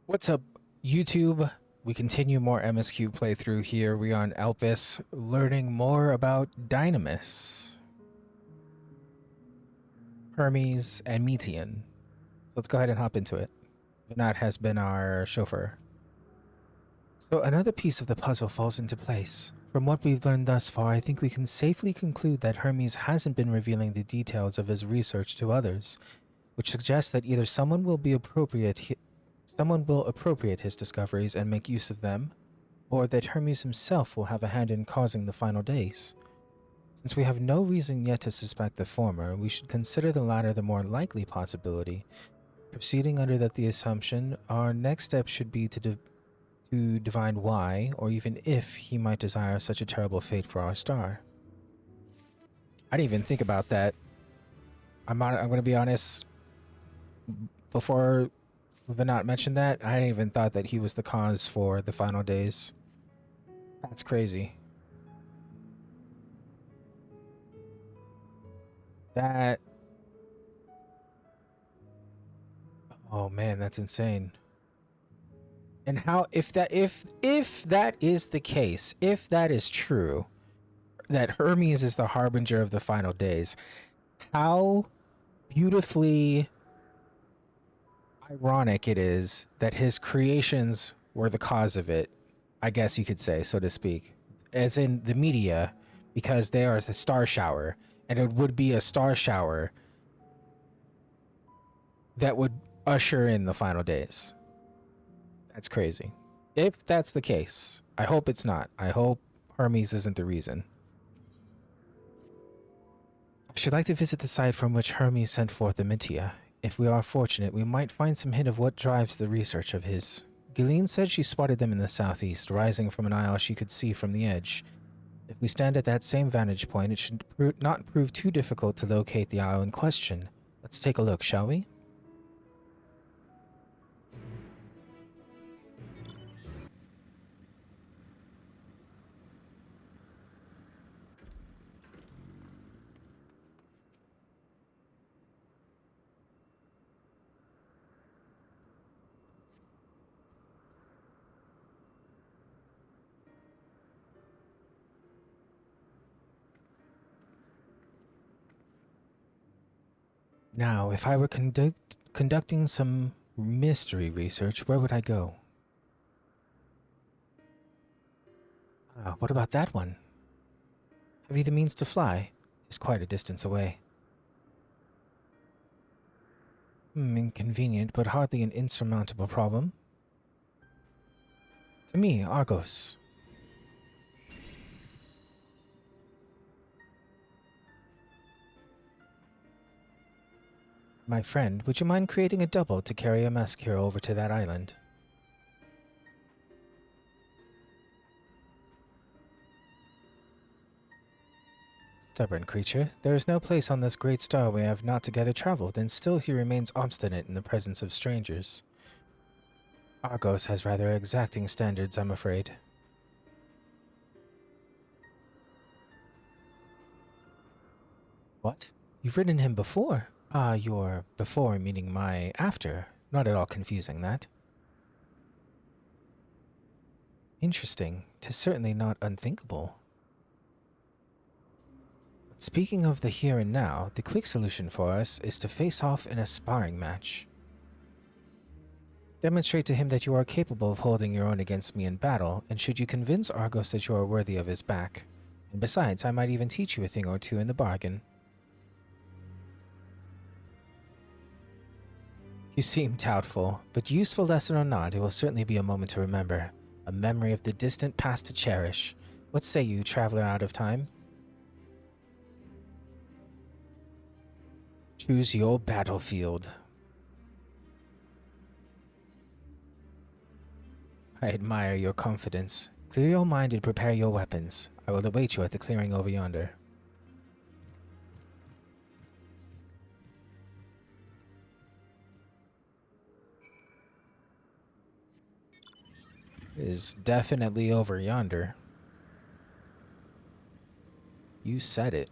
What's up, YouTube? We continue more MSQ playthrough here. We are on Elpis, learning more about Dynamis, Hermes, and Metean. So let's go ahead and hop into it. Vinat has been our chauffeur. So another piece of the puzzle falls into place. From what we've learned thus far, I think we can safely conclude that Hermes hasn't been revealing the details of his research to others, which suggests that either someone will appropriate his discoveries and make use of them, or that Hermes himself will have a hand in causing the final days. Since we have no reason yet to suspect the former, we should consider the latter the more likely possibility. Proceeding under the assumption, our next step should be to divine why, or even if, he might desire such a terrible fate for our star. I didn't even think about that. I'm going to be honest. Before Vinat mentioned that, I didn't even thought that he was the cause for the final days. That's crazy. That... Oh man, that's insane. And how, if that is the case, if that is true, that Hermes is the harbinger of the final days, how beautifully ironic it is that his creations were the cause of it, I guess you could say, so to speak. As in the media, because they are the star shower, and it would be a star shower that would usher in the final days. That's crazy. If that's the case, I hope it's not. I hope Hermes isn't the reason. I should like to visit the site from which Hermes sent forth the Mintia. If we are fortunate, we might find some hint of what drives the research of his. Gillian said she spotted them in the southeast, rising from an isle she could see from the edge. If we stand at that same vantage point, it should not prove too difficult to locate the isle in question. Let's take a look, shall we? Now, if I were conducting some mystery research, where would I go? What about that one? Have you the means to fly? It's quite a distance away. Inconvenient, but hardly an insurmountable problem. To me, Argos. My friend, would you mind creating a double to carry MSQ over to that island? Stubborn creature, there is no place on this great star we have not together traveled, and still he remains obstinate in the presence of strangers. Argos has rather exacting standards, I'm afraid. What? You've ridden him before? Your before meaning my after. Not at all confusing, that. Interesting. 'Tis certainly not unthinkable. But speaking of the here and now, the quick solution for us is to face off in a sparring match. Demonstrate to him that you are capable of holding your own against me in battle, and should you convince Argos that you are worthy of his back. And besides, I might even teach you a thing or two in the bargain. You seem doubtful, but useful lesson or not, it will certainly be a moment to remember. A memory of the distant past to cherish. What say you, traveler out of time? Choose your battlefield. I admire your confidence. Clear your mind and prepare your weapons. I will await you at the clearing over yonder. It is definitely over yonder. You said it.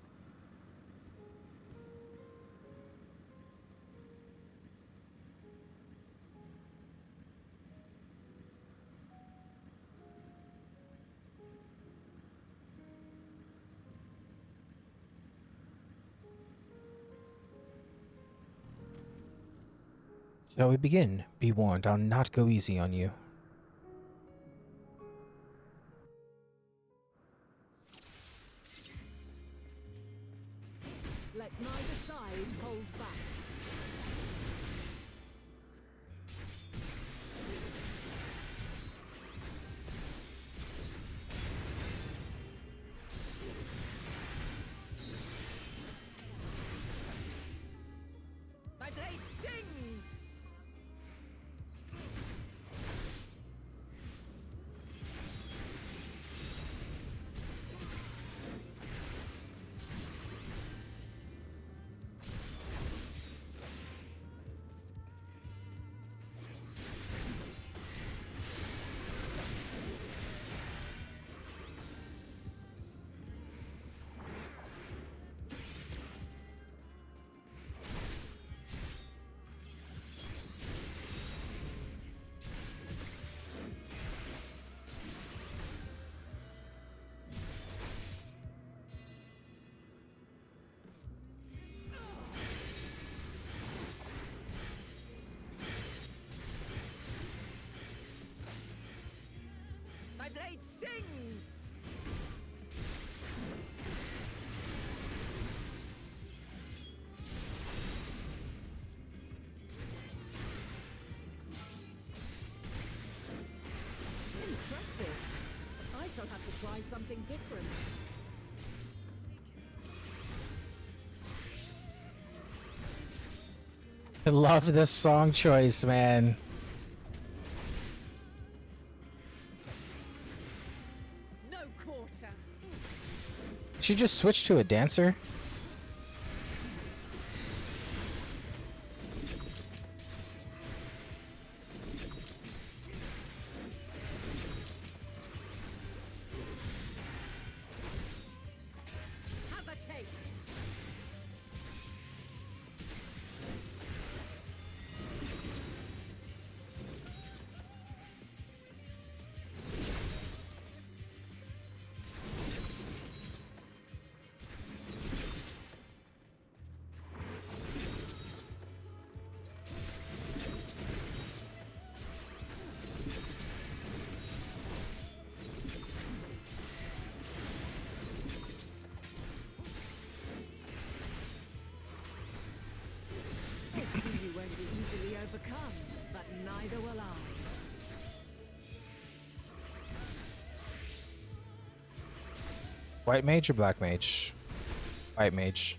Shall we begin? Be warned, I'll not go easy on you. Let neither side hold back. My blade sings! My blade sings! Impressive. I shall have to try something different. I love this song choice, man. No quarter. She just switched to a dancer? Have a taste. I see you won't be easily overcome, but neither will I. White mage or black mage? White mage.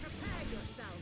Prepare yourself.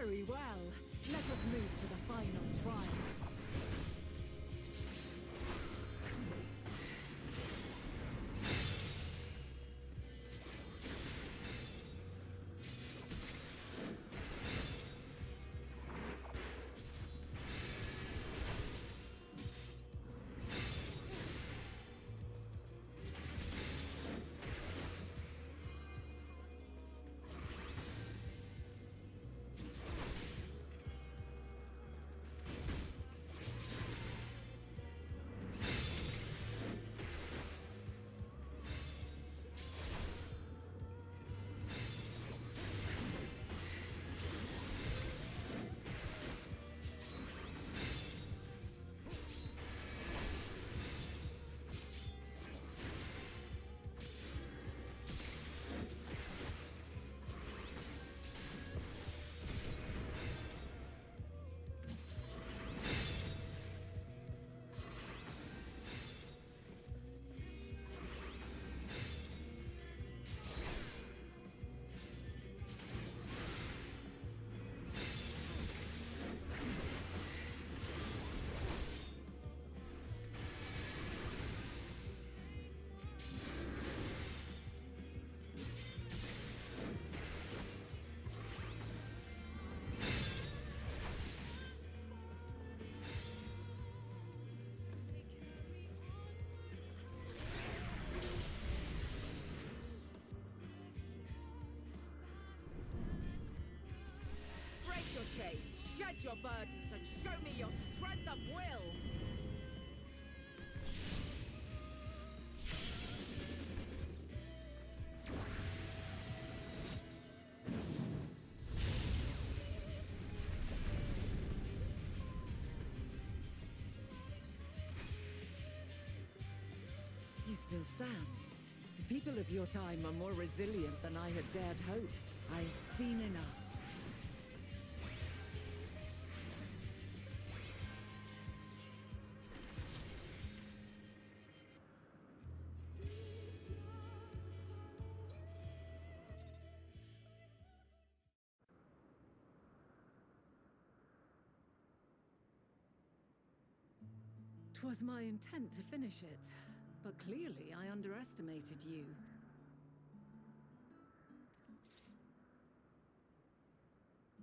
Very well. Let us move to the final trial. shed your burdens and show me your strength of will. You still stand. The people of your time are more resilient than I had dared hope. I've seen enough. Twas my intent to finish it, but clearly I underestimated you.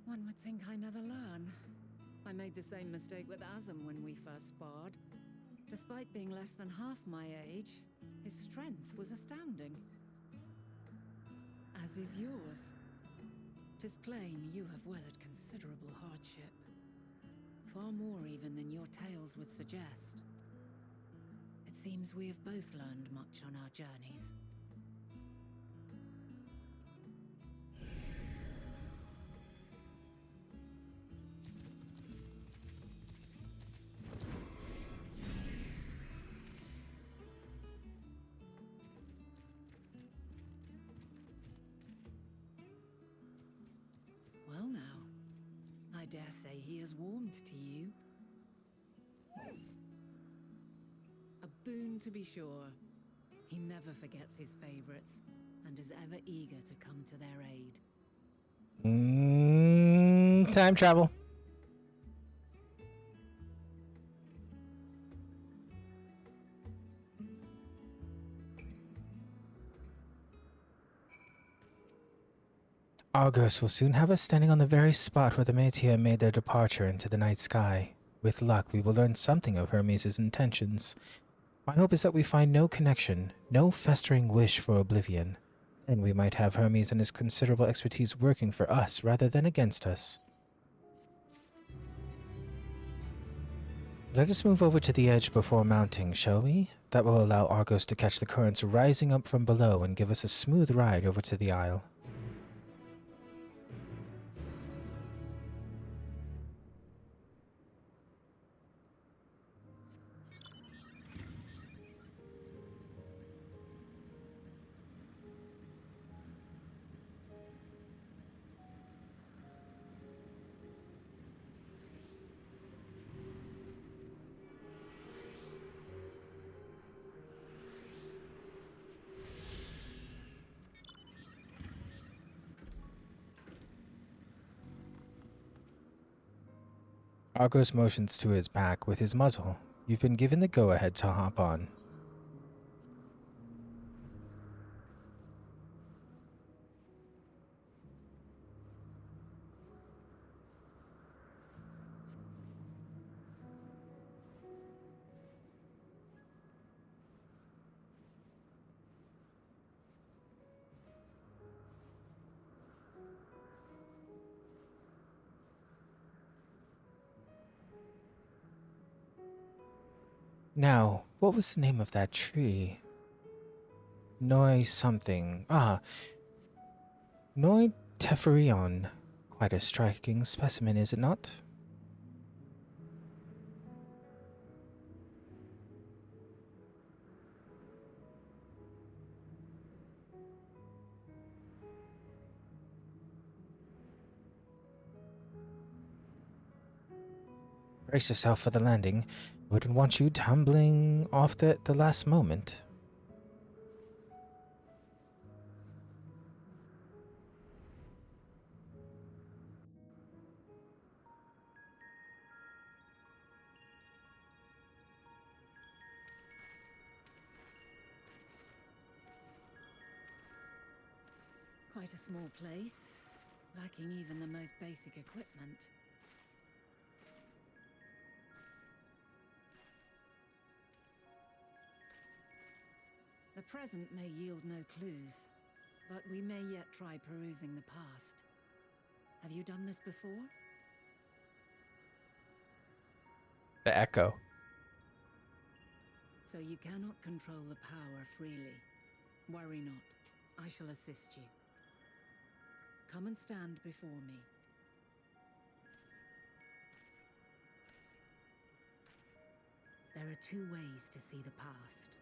One would think I never learn. I made the same mistake with Azam when we first sparred. Despite being less than half my age, his strength was astounding. As is yours. 'Tis plain you have weathered considerable hardship. Far more even than your tales would suggest. It seems we have both learned much on our journeys. Well now, I dare say he has warmed to you. A boon to be sure. He never forgets his favorites, and is ever eager to come to their aid. Time travel. Argos will soon have us standing on the very spot where the Métis made their departure into the night sky. With luck, we will learn something of Hermes' intentions. My hope is that we find no connection, no festering wish for oblivion. Then we might have Hermes and his considerable expertise working for us rather than against us. Let us move over to the edge before mounting, shall we? That will allow Argos to catch the currents rising up from below and give us a smooth ride over to the isle. Argos motions to his back with his muzzle. You've been given the go-ahead to hop on. Now, what was the name of that tree? Noi something. Noi Teferion. Quite a striking specimen, is it not? Brace yourself for the landing. Wouldn't want you tumbling off at the last moment. Quite a small place, lacking even the most basic equipment. The present may yield no clues, but we may yet try perusing the past. Have you done this before? The echo. So you cannot control the power freely. Worry not. I shall assist you. Come and stand before me. There are two ways to see the past.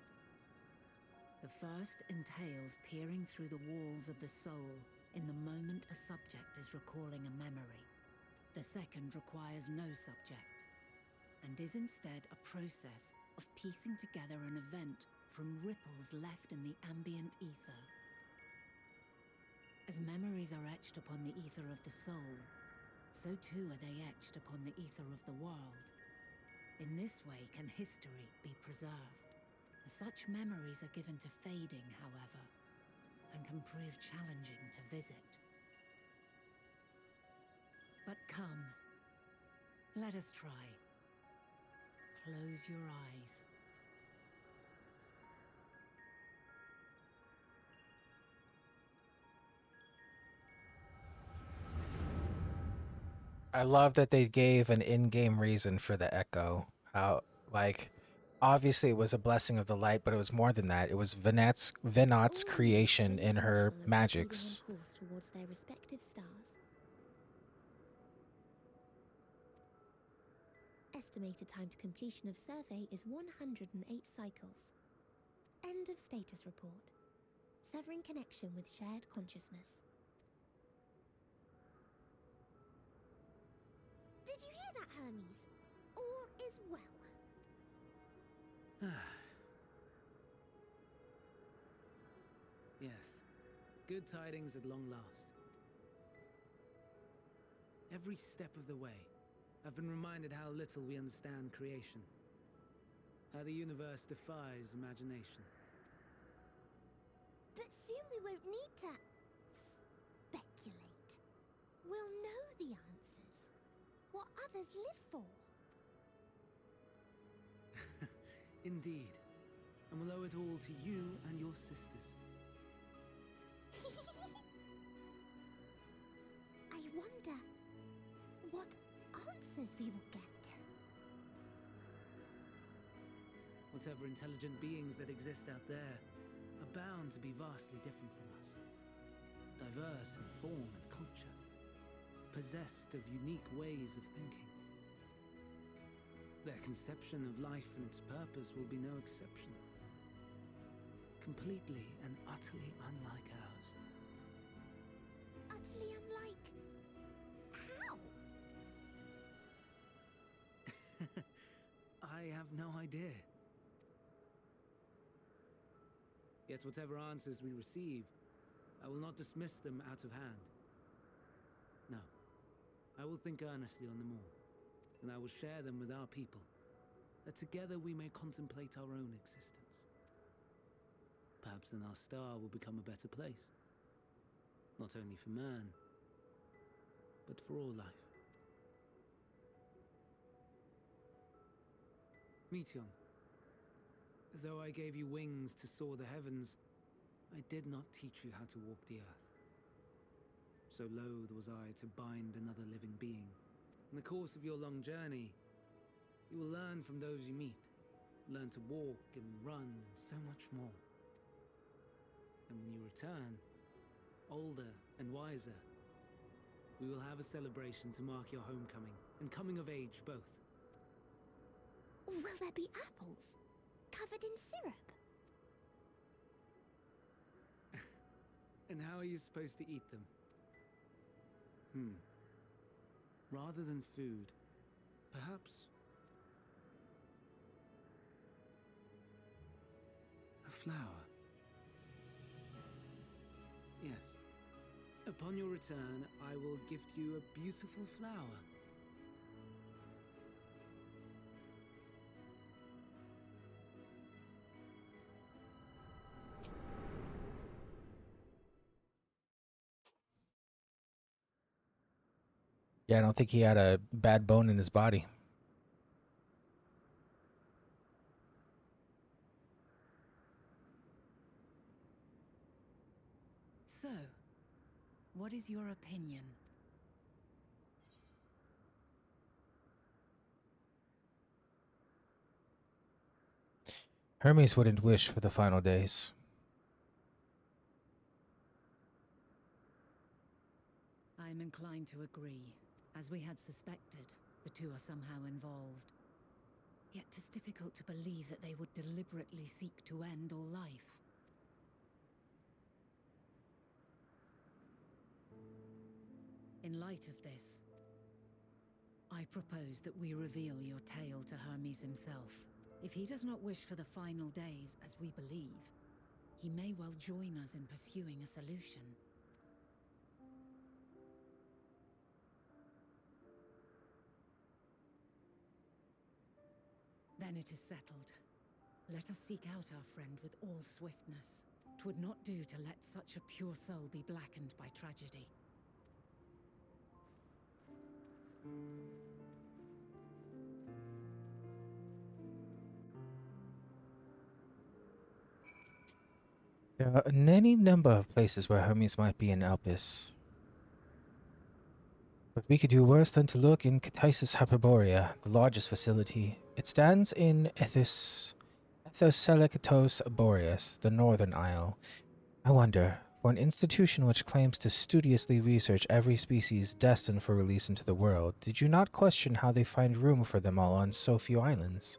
The first entails peering through the walls of the soul in the moment a subject is recalling a memory. The second requires no subject, and is instead a process of piecing together an event from ripples left in the ambient ether. As memories are etched upon the ether of the soul, so too are they etched upon the ether of the world. In this way can history be preserved. Such memories are given to fading, however, and can prove challenging to visit. But come, let us try. Close your eyes. I love that they gave an in-game reason for the echo. How, like, obviously it was a blessing of the light, but it was more than that. It was Venat's All units creation fully in her functional and proceeding on magics. course towards their respective stars. Estimated time to completion of survey is 108 cycles. End of status report. Severing connection with shared consciousness. Did you hear that, Hermes? All is well. Yes, good tidings at long last. Every step of the way, I've been reminded how little we understand creation. How the universe defies imagination. But soon we won't need to speculate. We'll know the answers. What others live for. Indeed. And we'll owe it all to you and your sisters. I wonder what answers we will get. Whatever intelligent beings that exist out there are bound to be vastly different from us. Diverse in form and culture. Possessed of unique ways of thinking. Their conception of life and its purpose will be no exception. Completely and utterly unlike ours. Utterly unlike... how? I have no idea. Yet whatever answers we receive, I will not dismiss them out of hand. No, I will think earnestly on them all, and I will share them with our people, that together we may contemplate our own existence. Perhaps then our star will become a better place, not only for man, but for all life. Meteon, as though I gave you wings to soar the heavens, I did not teach you how to walk the earth. So loath was I to bind another living being. In the course of your long journey, you will learn from those you meet, learn to walk and run and so much more. And when you return, older and wiser, we will have a celebration to mark your homecoming and coming of age both. Will there be apples? Covered in syrup? And how are you supposed to eat them? Rather than food, perhaps a flower. Yes. Upon your return, I will gift you a beautiful flower. Yeah, I don't think he had a bad bone in his body. So, what is your opinion? Hermes wouldn't wish for the final days. I am inclined to agree. As we had suspected, the two are somehow involved. Yet 'tis difficult to believe that they would deliberately seek to end all life. In light of this, I propose that we reveal your tale to Hermes himself. If he does not wish for the final days, as we believe, he may well join us in pursuing a solution. Then it is settled. Let us seek out our friend with all swiftness. 'Twould not do to let such a pure soul be blackened by tragedy. There are any number of places where Hermes might be in Alpis. But we could do worse than to look in Ctisis Hyperborea, the largest facility. It stands in Ethoselicatos Boreas, the northern isle. I wonder, for an institution which claims to studiously research every species destined for release into the world, did you not question how they find room for them all on so few islands?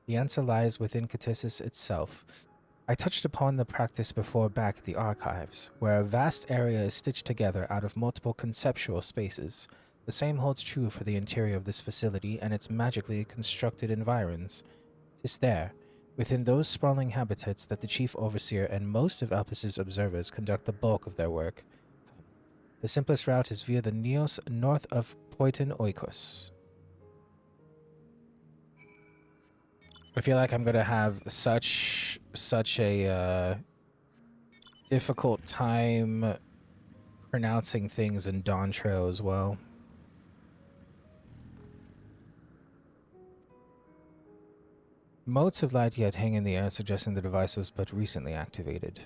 The answer lies within Ctisis itself. I touched upon the practice before back at the archives, where a vast area is stitched together out of multiple conceptual spaces. The same holds true for the interior of this facility and its magically constructed environs. 'Tis there, within those sprawling habitats, that the chief overseer and most of Alpis's observers conduct the bulk of their work. The simplest route is via the Neos north of Poiton Oikos. I feel like I'm gonna have such a difficult time pronouncing things in Dawntrail as well. Motes of light yet hang in the air, suggesting the device was but recently activated.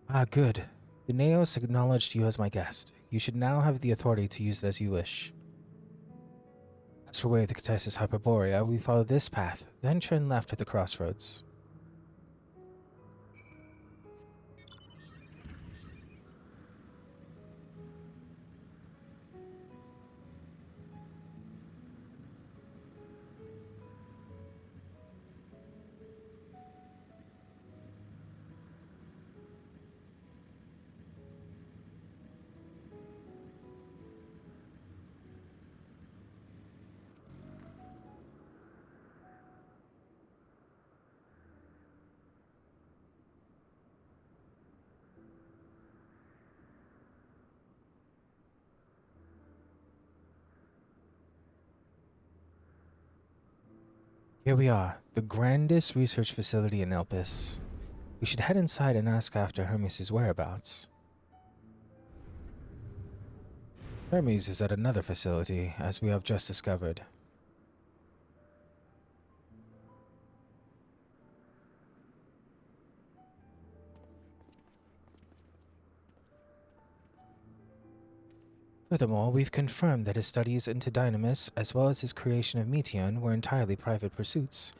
Ah, good. The Neos acknowledged you as my guest. You should now have the authority to use it as you wish. As for way of the Ctisis Hyperborea, we follow this path, then turn left at the crossroads. Here we are, the grandest research facility in Elpis. We should head inside and ask after Hermes' whereabouts. Hermes is at another facility, as we have just discovered. Furthermore, we've confirmed that his studies into Dynamis, as well as his creation of Meteon, were entirely private pursuits.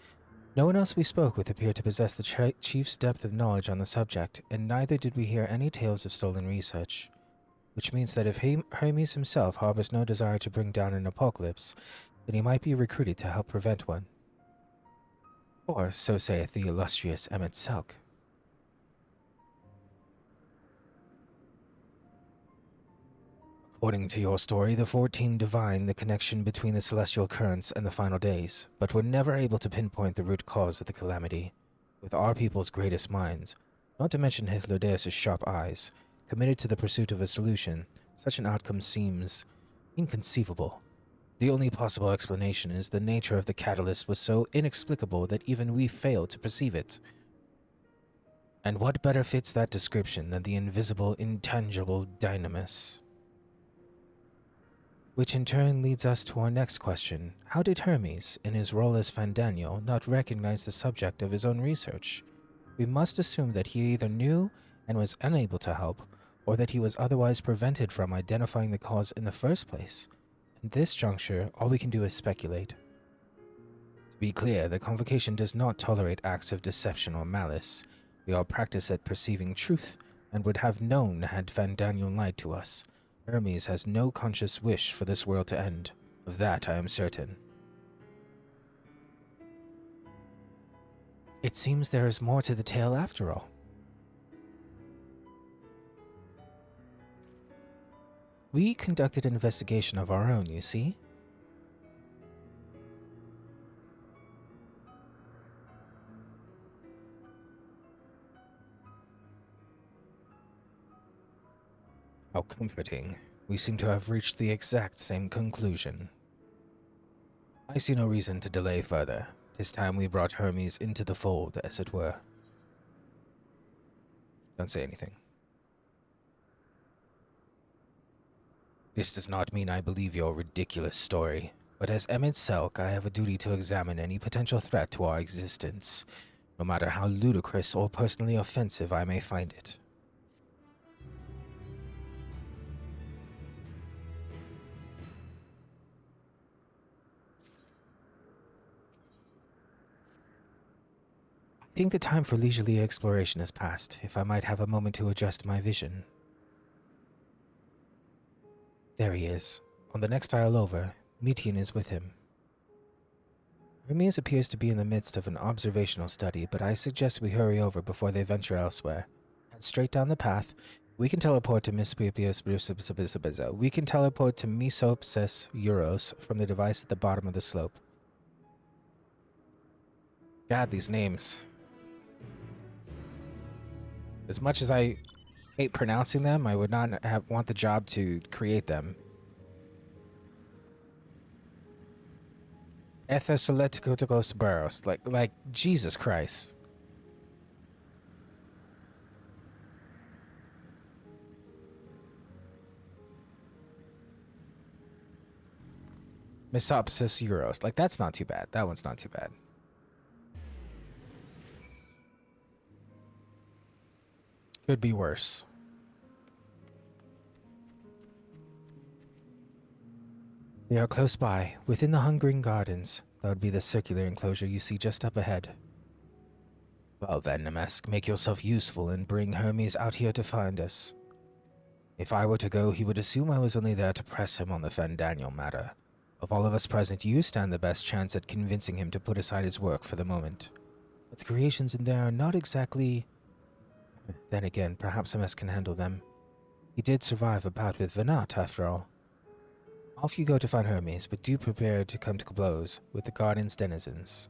No one else we spoke with appeared to possess the chief's depth of knowledge on the subject, and neither did we hear any tales of stolen research. Which means that if Hermes himself harbors no desire to bring down an apocalypse, then he might be recruited to help prevent one. Or so saith the illustrious Emmet Selk. According to your story, the 14 divined the connection between the celestial currents and the final days, but were never able to pinpoint the root cause of the calamity. With our people's greatest minds, not to mention Hythlodaeus' sharp eyes, committed to the pursuit of a solution, such an outcome seems inconceivable. The only possible explanation is the nature of the catalyst was so inexplicable that even we failed to perceive it. And what better fits that description than the invisible, intangible Dynamis? Which in turn leads us to our next question. How did Hermes, in his role as Fandaniel, not recognize the subject of his own research? We must assume that he either knew and was unable to help, or that he was otherwise prevented from identifying the cause in the first place. At this juncture, all we can do is speculate. To be clear, the Convocation does not tolerate acts of deception or malice. We are practiced at perceiving truth, and would have known had Van Daniel lied to us. Hermes has no conscious wish for this world to end. Of that I am certain. It seems there is more to the tale after all. We conducted an investigation of our own, you see. How comforting. We seem to have reached the exact same conclusion. I see no reason to delay further. 'Tis time we brought Hermes into the fold, as it were. Don't say anything. This does not mean I believe your ridiculous story, but as Emmett Selk, I have a duty to examine any potential threat to our existence, no matter how ludicrous or personally offensive I may find it. I think the time for leisurely exploration has passed, if I might have a moment to adjust my vision. There he is. On the next aisle over, Metian is with him. Hermes appears to be in the midst of an observational study, but I suggest we hurry over before they venture elsewhere. Head straight down the path. We can teleport to Mesopsis Euros from the device at the bottom of the slope. God, these names. As much as I hate pronouncing them, I would not want the job to create them. Ethoseleticos Barros, like Jesus Christ. Mesopsis Euros, like that's not too bad. That one's not too bad. Could be worse. They are close by, within the Hungering Gardens. That would be the circular enclosure you see just up ahead. Well then, MSQ, make yourself useful and bring Hermes out here to find us. If I were to go, he would assume I was only there to press him on the Van Daniel matter. Of all of us present, you stand the best chance at convincing him to put aside his work for the moment. But the creations in there are not exactly... Then again, perhaps MSQ can handle them. He did survive a bout with Venat, after all. Off you go to find Hermes, but do prepare to come to blows with the garden's denizens.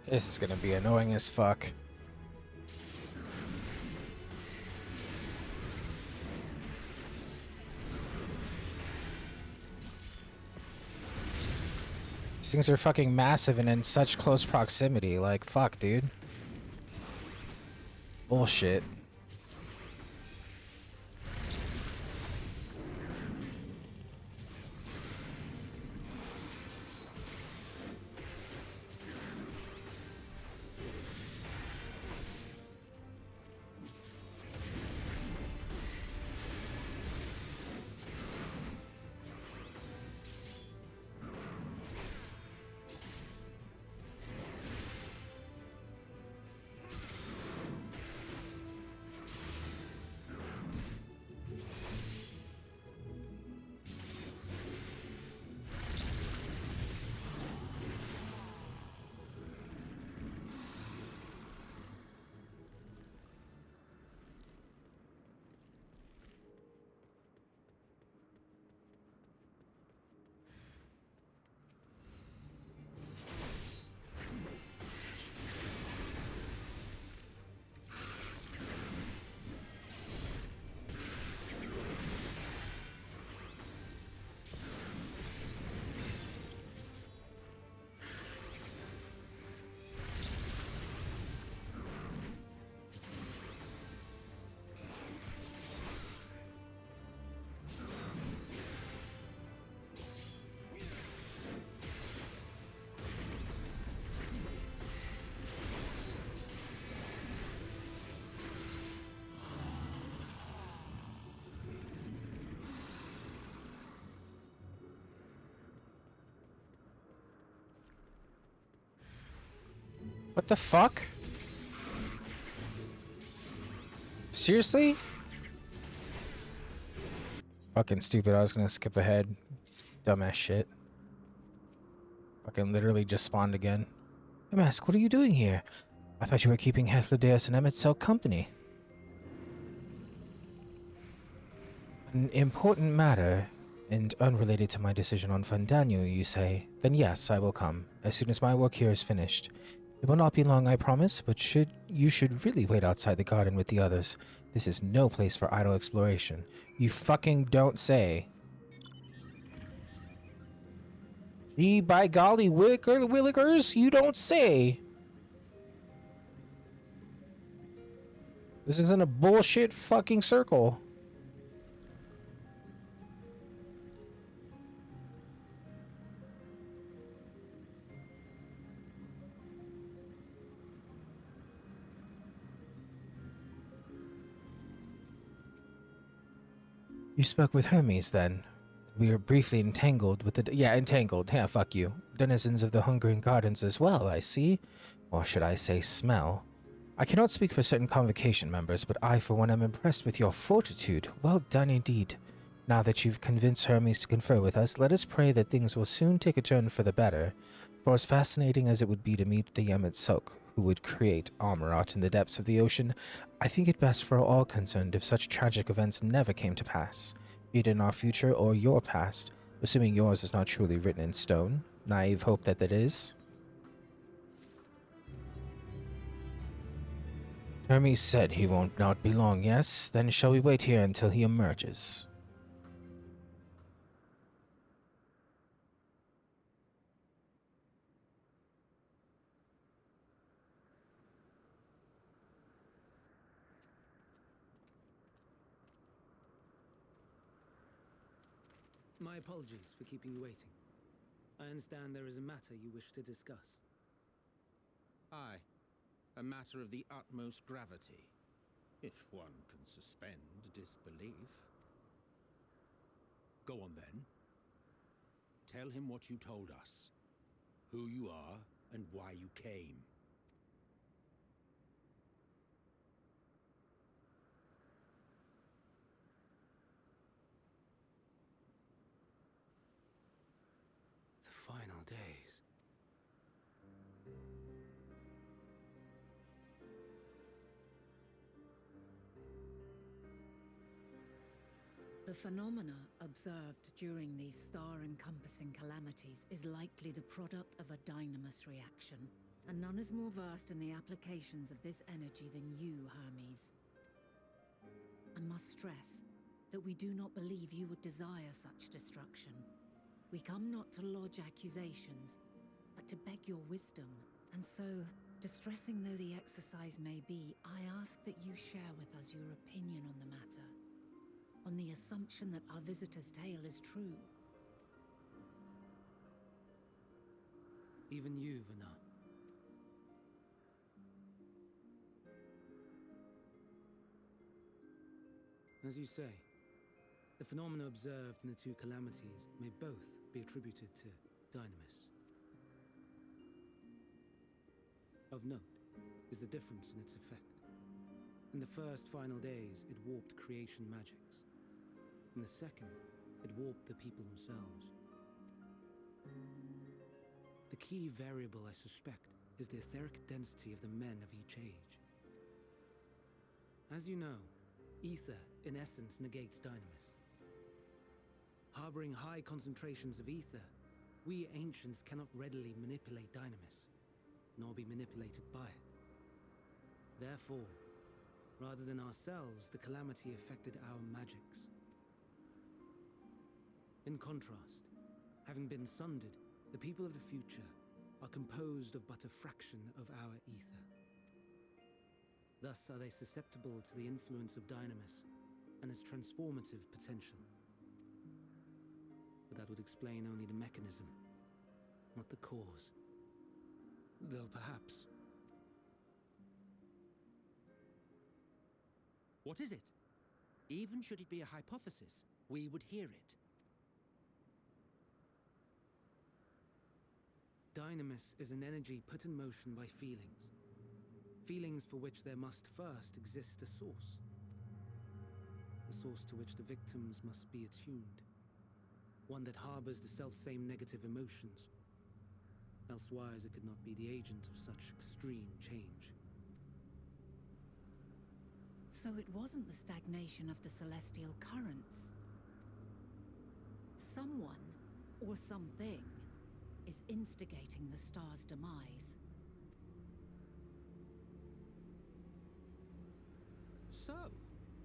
This is gonna be annoying as fuck. These things are fucking massive and in such close proximity. Like, fuck, dude. Bullshit. What the fuck? Seriously? Fucking stupid. I was gonna skip ahead. Dumbass shit. Fucking literally just spawned again. MSQ, what are you doing here? I thought you were keeping Heathlodeus and MSQ company. An important matter, and unrelated to my decision on Fandanyo, you say? Then yes, I will come, as soon as my work here is finished. It will not be long, I promise, but you should really wait outside the garden with the others. This is no place for idle exploration. You fucking don't say. Gee, by golly, Willikers, you don't say. This isn't a bullshit fucking circle. You spoke with Hermes, then? We were briefly entangled with the... Yeah, entangled. Yeah, fuck you. Denizens of the Hungering Gardens as well, I see. Or should I say smell. I cannot speak for certain convocation members, but I, for one, am impressed with your fortitude. Well done indeed. Now that you've convinced Hermes to confer with us, let us pray that things will soon take a turn for the better. For as fascinating as it would be to meet the MSQ, who would create Amarat in the depths of the ocean, I think it best for all concerned if such tragic events never came to pass, be it in our future or your past, assuming yours is not truly written in stone. Naive hope that is. Hermes said he won't not be long, yes? Then shall we wait here until he emerges? My apologies for keeping you waiting. I understand there is a matter you wish to discuss. Aye. A matter of the utmost gravity, if one can suspend disbelief. Go on then. Tell him what you told us, who you are, and why you came. The final days. The phenomena observed during these star-encompassing calamities is likely the product of a dynamis reaction, and none is more versed in the applications of this energy than you, Hermes. I must stress that we do not believe you would desire such destruction. We come not to lodge accusations, but to beg your wisdom. And so, distressing though the exercise may be, I ask that you share with us your opinion on the matter, on the assumption that our visitor's tale is true. Even you, Vana. As you say, the phenomena observed in the two calamities may both be attributed to dynamis. Of note is the difference in its effect. In the first final days, it warped creation magics. In the second, it warped the people themselves. The key variable, I suspect, is the etheric density of the men of each age. As you know, ether, in essence, negates dynamis. Harboring high concentrations of ether, we ancients cannot readily manipulate dynamis, nor be manipulated by it. Therefore, rather than ourselves, the calamity affected our magics. In contrast, having been sundered, the people of the future are composed of but a fraction of our ether. Thus are they susceptible to the influence of dynamis and its transformative potential. But that would explain only the mechanism, not the cause. Though perhaps... What is it? Even should it be a hypothesis, we would hear it. Dynamis is an energy put in motion by feelings. Feelings for which there must first exist a source. A source to which the victims must be attuned. One that harbors the self-same negative emotions. Elsewise, it could not be the agent of such extreme change. So it wasn't the stagnation of the celestial currents. Someone, or something, is instigating the star's demise. So,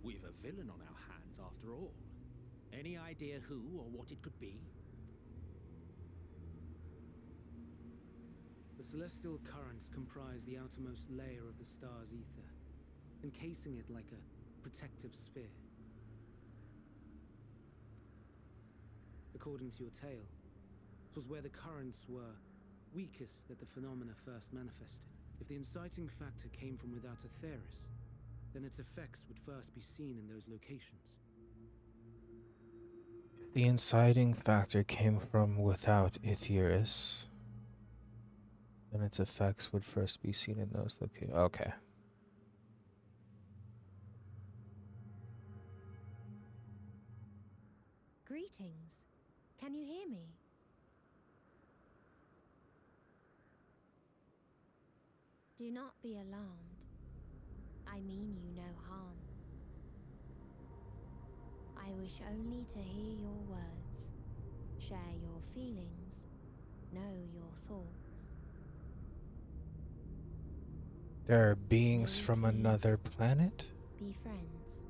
we've a villain on our hands after all. Any idea who or what it could be? The celestial currents comprise the outermost layer of the star's ether, encasing it like a protective sphere. According to your tale, it was where the currents were weakest that the phenomena first manifested. If the inciting factor came from without Aetheris, then its effects would first be seen in those locations. If the inciting factor came from without Aetheris, then its effects would first be seen in those locations. Okay. Greetings. Can you hear me? Do not be alarmed. I mean you no harm. I wish only to hear your words, share your feelings, know your thoughts. There are beings May we from another planet? Be friends.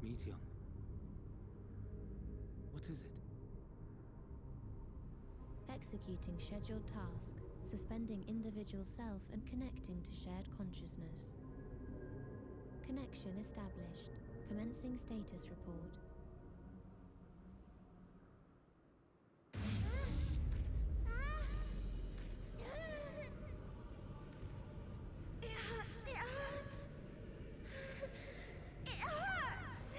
Meteon. What is it? Executing scheduled task, suspending individual self and connecting to shared consciousness. Connection established. Commencing status report. It hurts, it hurts. It hurts.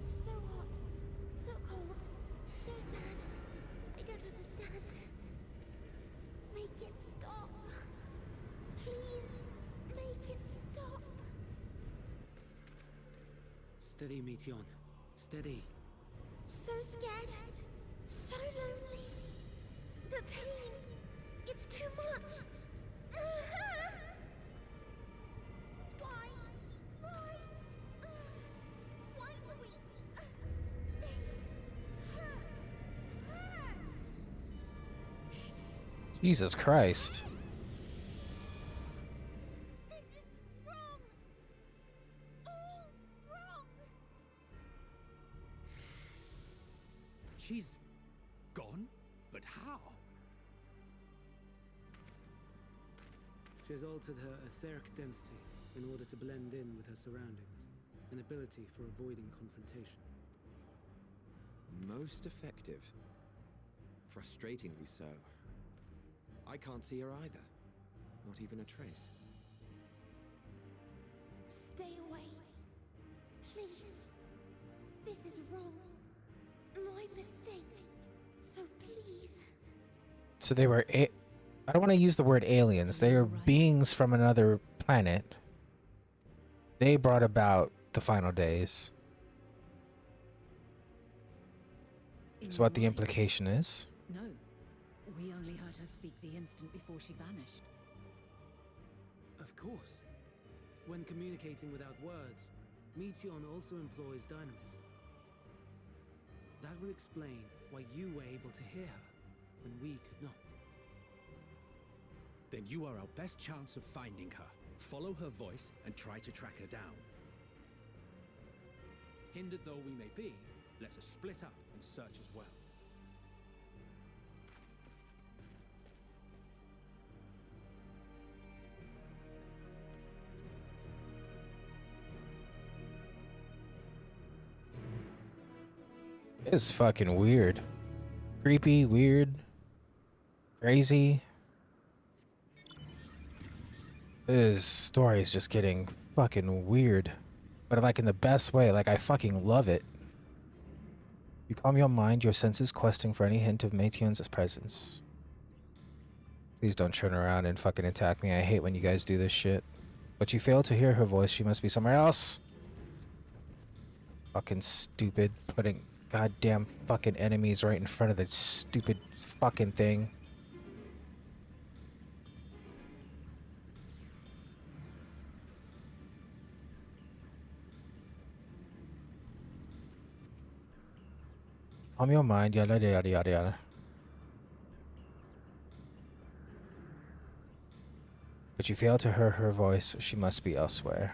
So hot, so cold, so sad. I don't understand. Make it stop. Please, make it stop. Steady, Meteon. Steady. So scared, so lonely. The pain, it's too much. Why? Why? Why do we? They hurt. Jesus Christ. This is wrong. All wrong. She's gone? But how? She has altered her etheric density in order to blend in with her surroundings, an ability for avoiding confrontation. Most effective. Frustratingly so. I can't see her either. Not even a trace. Stay away. Please. This is wrong. My mistake. So please. So they were I don't want to use the word aliens. They are beings from another planet. They brought about the final days. Is what the implication is. No. We only heard her speak the instant before she vanished. Of course. When communicating without words, Meteon also employs Dynamis. That will explain why you were able to hear her when we could not. Then you are our best chance of finding her. Follow her voice and try to track her down. Hindered though we may be, let us split up and search as well. It's fucking weird. Creepy, weird, crazy. This story is just getting fucking weird. But like in the best way. Like I fucking love it. You calm your mind, your senses questing for any hint of Metion's presence. Please don't turn around and fucking attack me. I hate when you guys do this shit. But you fail to hear her voice. She must be somewhere else. Fucking stupid. Putting goddamn fucking enemies right in front of the stupid fucking thing. Calm your mind, yada yada yada yada. But you fail to hear her voice. She must be elsewhere.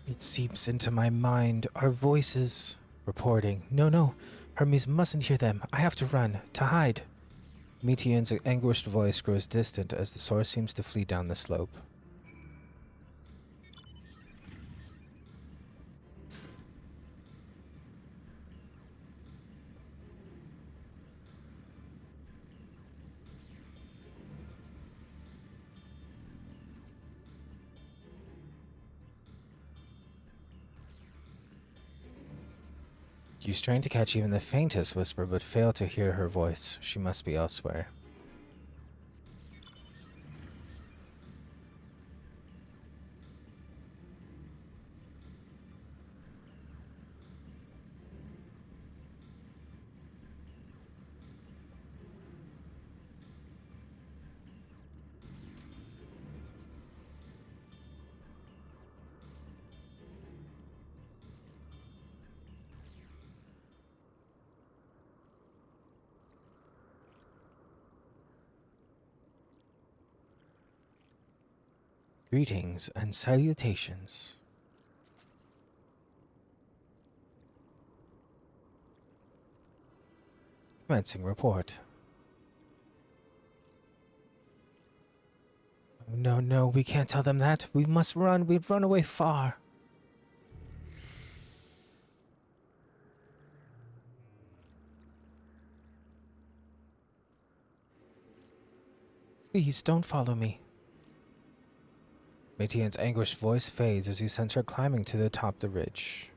It seeps into my mind. Our voices reporting. No, no. Hermes mustn't hear them. I have to run. To hide. Metion's anguished voice grows distant as the source seems to flee down the slope. You strain to catch even the faintest whisper, but fail to hear her voice. She must be elsewhere. Greetings and salutations. Commencing report. Oh, no, no, we can't tell them that. We must run. We've run away far. Please don't follow me. Metion's anguished voice fades as you sense her climbing to the top of the ridge.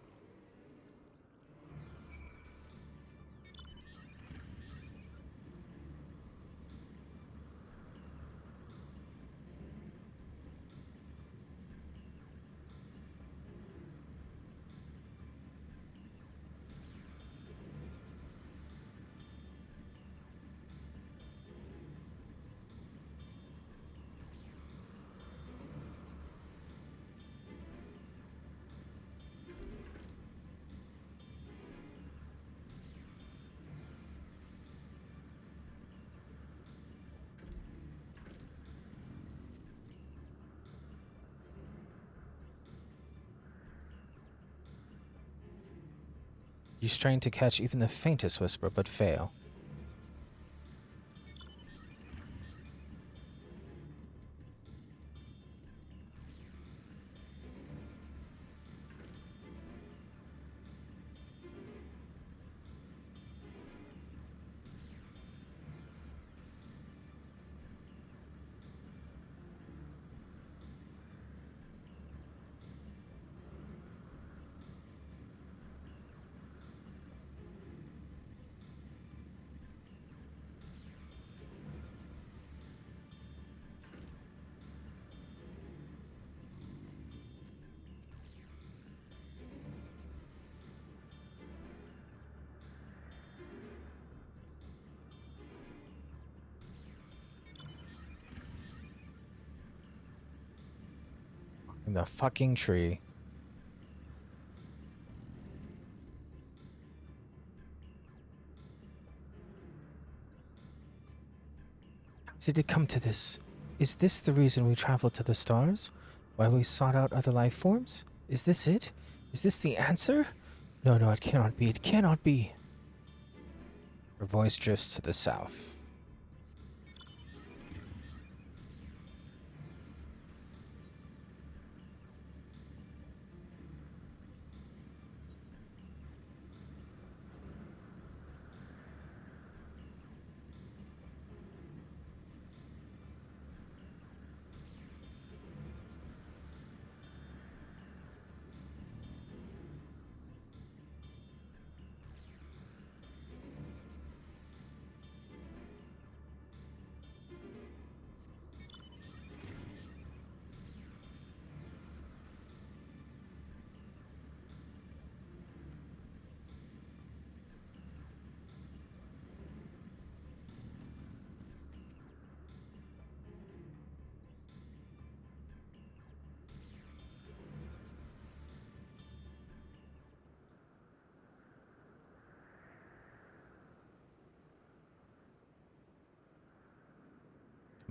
You strain to catch even the faintest whisper, but fail. In the fucking tree. How did it come to this? Is this the reason we traveled to the stars? Why we sought out other life forms? Is this it? Is this the answer? No, no, it cannot be. It cannot be. Her voice drifts to the south.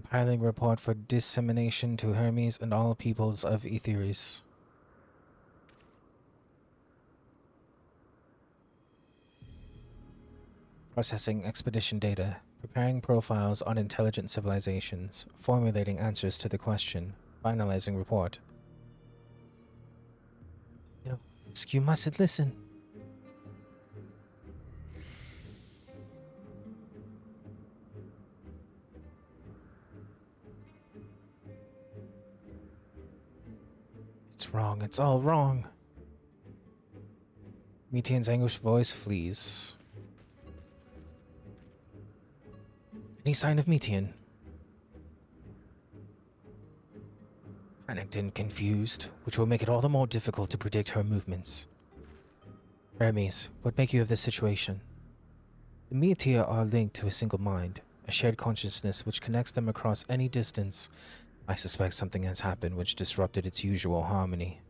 Compiling report for dissemination to Hermes and all peoples of Aetheris. Processing expedition data. Preparing profiles on intelligent civilizations. Formulating answers to the question. Finalizing report. No, you mustn't listen. It's wrong. It's all wrong. Metian's anguished voice flees. Any sign of Metian? Panicked and confused, which will make it all the more difficult to predict her movements. Hermes, what make you of this situation? The Meteor are linked to a single mind, a shared consciousness which connects them across any distance. I suspect something has happened which disrupted its usual harmony.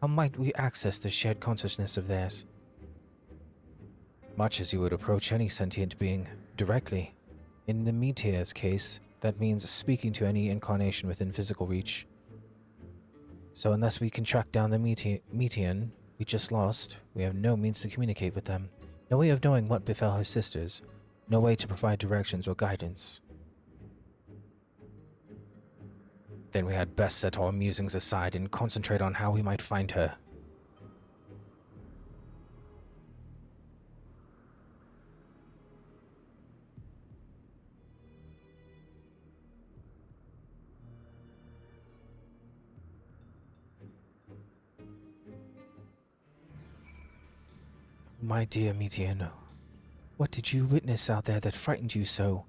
How might we access the shared consciousness of theirs? Much as you would approach any sentient being, directly. In the Meteor's case, that means speaking to any incarnation within physical reach. So unless we can track down the Metean we just lost, we have no means to communicate with them. No way of knowing what befell her sisters. No way to provide directions or guidance. Then we had best set our musings aside and concentrate on how we might find her. My dear Metian, what did you witness out there that frightened you so?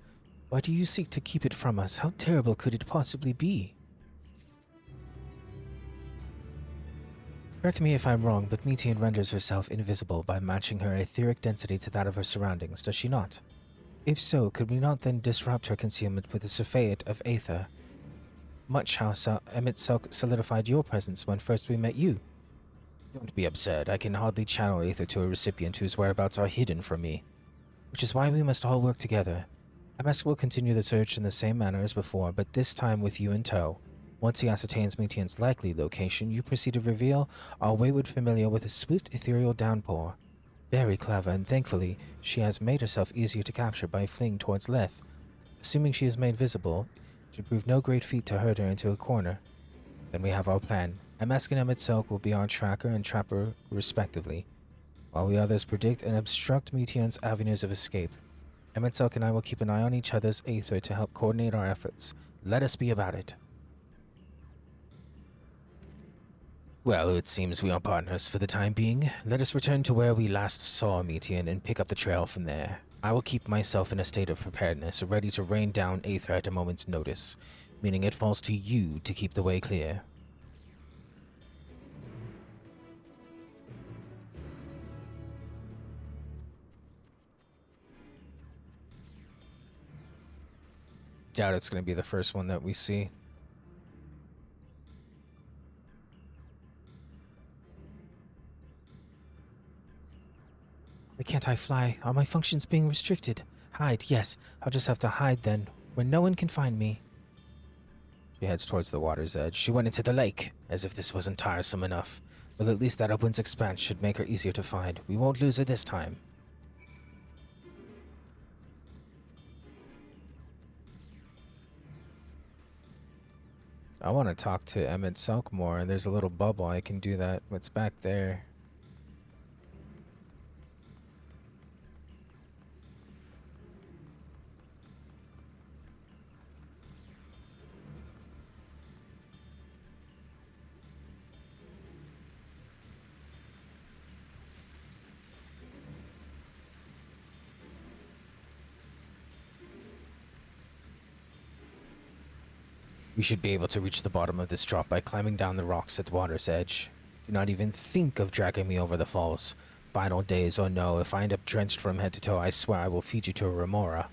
Why do you seek to keep it from us? How terrible could it possibly be? Correct me if I'm wrong, but Metian renders herself invisible by matching her etheric density to that of her surroundings, does she not? If so, could we not then disrupt her concealment with the Cepheid of Aether? Much how Emmett solidified your presence when first we met you. Don't be absurd. I can hardly channel Aether to a recipient whose whereabouts are hidden from me. Which is why we must all work together. MSQ will continue the search in the same manner as before, but this time with you in tow. Once he ascertains Metian's likely location, you proceed to reveal our wayward familiar with a swift ethereal downpour. Very clever, and thankfully, she has made herself easier to capture by fleeing towards Leth. Assuming she is made visible, it should prove no great feat to herd her into a corner. Then we have our plan. MSQ and Emmet will be our tracker and trapper, respectively, while we others predict and obstruct Metian's avenues of escape. Emmet and I will keep an eye on each other's aether to help coordinate our efforts. Let us be about it. Well, it seems we are partners for the time being. Let us return to where we last saw Metian and pick up the trail from there. I will keep myself in a state of preparedness, ready to rain down aether at a moment's notice, meaning it falls to you to keep the way clear. Doubt it's going to be the first one that we see. Why can't I fly? Are my functions being restricted? Hide, yes. I'll just have to hide then, where no one can find me. She heads towards the water's edge. She went into the lake, as if this wasn't tiresome enough. Well, at least that upwind's expanse should make her easier to find. We won't lose her this time. I want to talk to Emmett Selkmore, and there's a little bubble. I can do that. What's back there? We should be able to reach the bottom of this drop by climbing down the rocks at the water's edge. Do not even think of dragging me over the falls. Final days, oh no, if I end up drenched from head to toe, I swear I will feed you to a remora.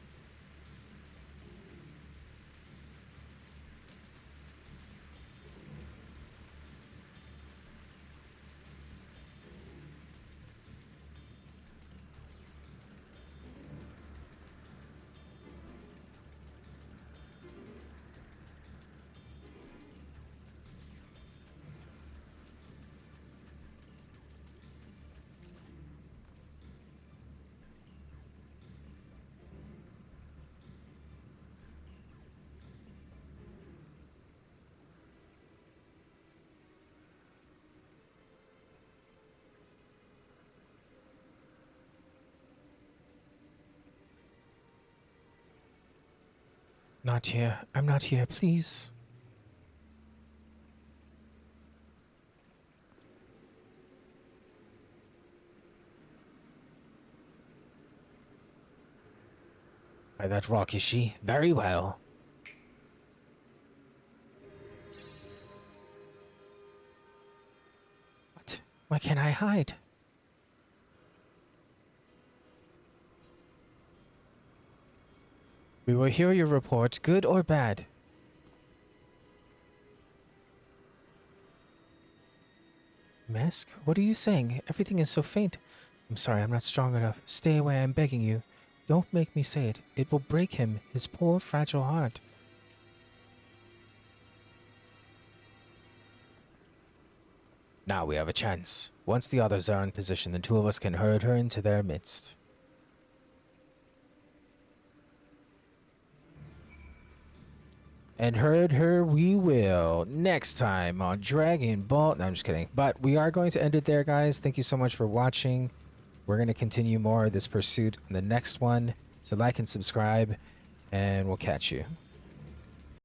Not here. I'm not here, please. By that rock, is she? Very well. What? Why can't I hide? We will hear your report, good or bad. Mask? What are you saying? Everything is so faint. I'm sorry, I'm not strong enough. Stay away, I'm begging you. Don't make me say it. It will break him, his poor, fragile heart. Now we have a chance. Once the others are in position, the two of us can herd her into their midst. And herd her we will next time on Dragon Ball. No, I'm just kidding. But we are going to end it there, guys. Thank you so much for watching. We're going to continue more of this pursuit in the next one. So like and subscribe, and we'll catch you.